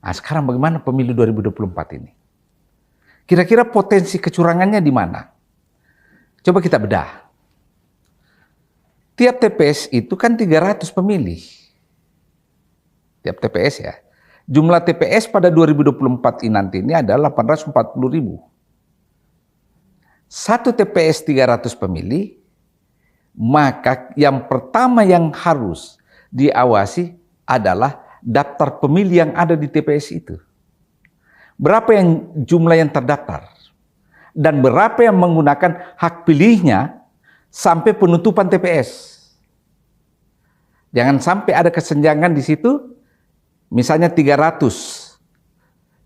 Nah, sekarang bagaimana pemilu 2024 ini? Kira-kira potensi kecurangannya di mana? Coba kita bedah. Tiap TPS itu kan 300 pemilih. Tiap TPS ya. Jumlah TPS pada 2024 ini nanti ini adalah 840.000. Satu TPS 300 pemilih, maka yang pertama yang harus diawasi adalah daftar pemilih yang ada di TPS itu. Berapa yang jumlah yang terdaftar? Dan berapa yang menggunakan hak pilihnya sampai penutupan TPS. Jangan sampai ada kesenjangan di situ, misalnya 300,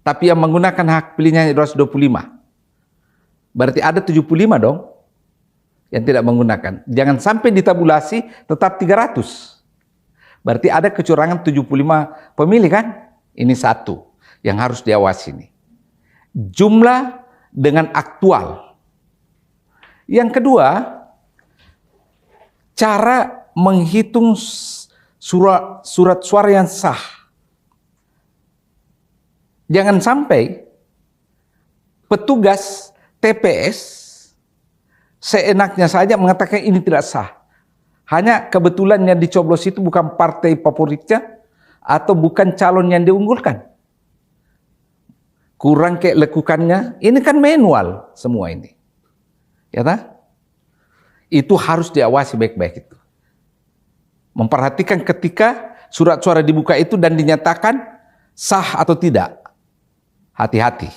tapi yang menggunakan hak pilihnya 225. Berarti ada 75 dong yang tidak menggunakan. Jangan sampai ditabulasi tetap 300. Berarti ada kecurangan 75 pemilih kan? Ini satu yang harus diawasi nih. Jumlah dengan aktual. Yang kedua, cara menghitung surat suara yang sah. Jangan sampai petugas TPS seenaknya saja mengatakan ini tidak sah. Hanya kebetulan yang dicoblos itu bukan partai favoritnya atau bukan calon yang diunggulkan. Kurang kelekukannya, ini kan manual semua ini. Ya tak? Itu harus diawasi baik-baik itu. Memperhatikan ketika surat suara dibuka itu dan dinyatakan sah atau tidak. Hati-hati.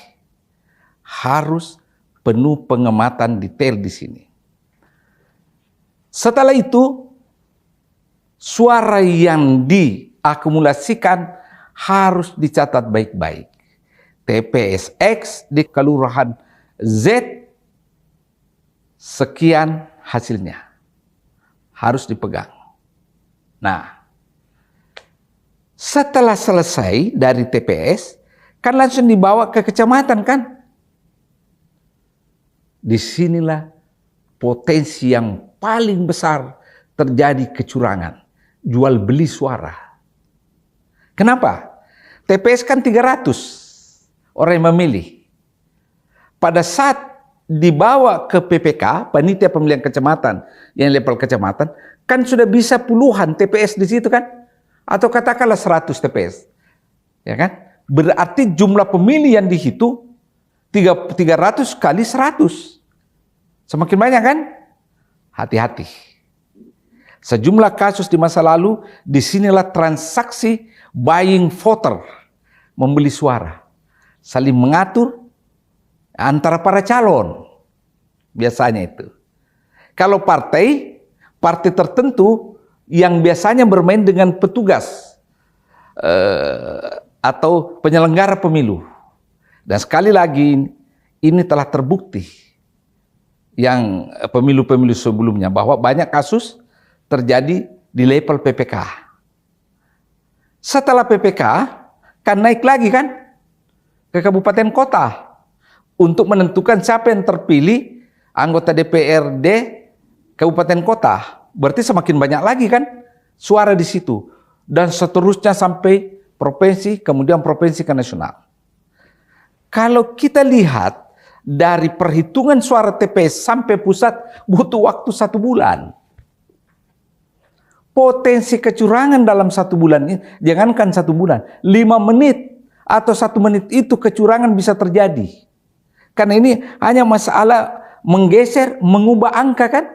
Harus penuh pengamatan detail di sini. Setelah itu, suara yang diakumulasikan harus dicatat baik-baik. TPS X di kelurahan Z, sekian hasilnya. Harus dipegang. Nah, setelah selesai dari TPS, kan langsung dibawa ke kecamatan kan? Disinilah potensi yang paling besar terjadi kecurangan. Jual beli suara. Kenapa? TPS kan 300 orang yang memilih. Pada saat dibawa ke PPK, Panitia Pemilihan Kecamatan, yang level kecamatan, kan sudah bisa puluhan TPS di situ kan? Atau katakanlah 100 TPS. Ya kan? Berarti jumlah pemilih yang dihitung 300 kali 100. Semakin banyak kan? Hati-hati. Sejumlah kasus di masa lalu, disinilah transaksi buying voter, membeli suara. Saling mengatur antara para calon. Biasanya itu. Kalau partai tertentu yang biasanya bermain dengan petugas atau penyelenggara pemilu. Dan sekali lagi, ini telah terbukti yang pemilu-pemilu sebelumnya bahwa banyak kasus terjadi di level PPK. Setelah PPK, kan naik lagi kan ke kabupaten kota untuk menentukan siapa yang terpilih anggota DPRD kabupaten kota. Berarti semakin banyak lagi kan suara di situ. Dan seterusnya sampai provinsi, kemudian provinsi ke nasional. Kalau kita lihat dari perhitungan suara TPS sampai pusat butuh waktu 1 bulan. Potensi kecurangan dalam 1 bulan ini, jangankan 1 bulan, 5 menit atau 1 menit itu kecurangan bisa terjadi. Karena ini hanya masalah menggeser, mengubah angka kan?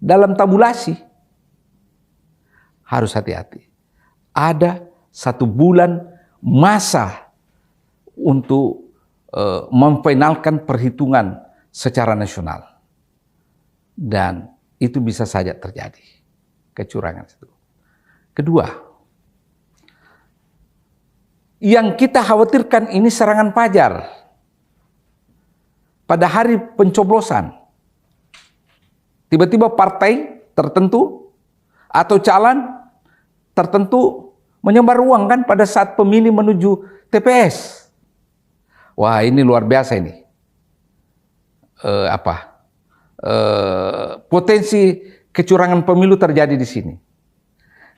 Dalam tabulasi. Harus hati-hati. Ada 1 bulan masa untuk memfinalkan perhitungan secara nasional. Dan itu bisa saja terjadi. Kecurangan itu. Kedua, yang kita khawatirkan ini serangan fajar pada hari pencoblosan. Tiba-tiba partai tertentu atau calon tertentu menyebar uang kan pada saat pemilih menuju TPS. Wah, ini luar biasa ini. Potensi kecurangan pemilu terjadi di sini.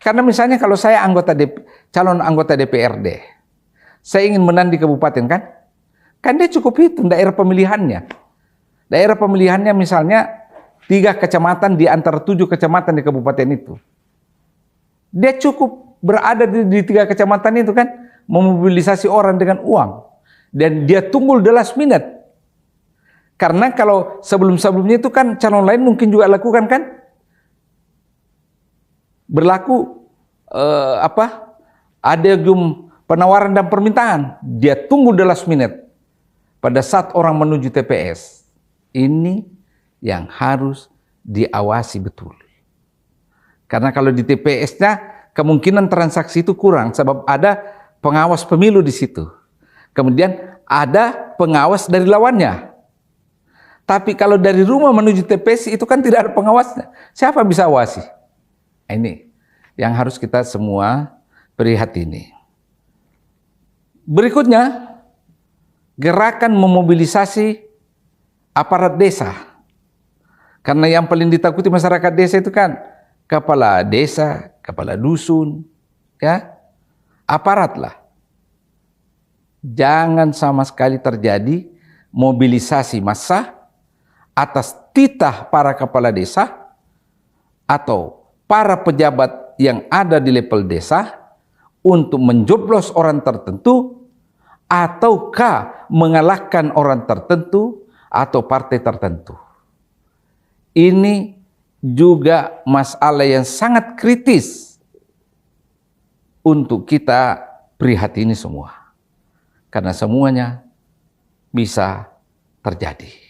Karena misalnya kalau saya calon anggota DPRD, saya ingin menang di kabupaten kan dia cukup hitung daerah pemilihannya. Daerah pemilihannya misalnya 3 kecamatan di antara 7 kecamatan di kabupaten itu. Dia cukup berada di 3 kecamatan itu kan, memobilisasi orang dengan uang. Dan dia tunggu the last minute. Karena kalau sebelum-sebelumnya itu kan calon lain mungkin juga lakukan kan, berlaku adegium penawaran dan permintaan. Dia tunggu the last minute. Pada saat orang menuju TPS. Ini yang harus diawasi betul. Karena kalau di TPS-nya kemungkinan transaksi itu kurang sebab ada pengawas pemilu di situ. Kemudian ada pengawas dari lawannya. Tapi kalau dari rumah menuju TPS itu kan tidak ada pengawasnya. Siapa bisa awasi? Ini yang harus kita semua prihatini. Berikutnya, gerakan memobilisasi aparat desa. Karena yang paling ditakuti masyarakat desa itu kan kepala desa, kepala dusun, ya, aparat lah. Jangan sama sekali terjadi mobilisasi massa atas titah para kepala desa atau para pejabat yang ada di level desa untuk menjoblos orang tertentu ataukah mengalahkan orang tertentu atau partai tertentu. Ini juga masalah yang sangat kritis untuk kita prihatini semua. Karena semuanya bisa terjadi.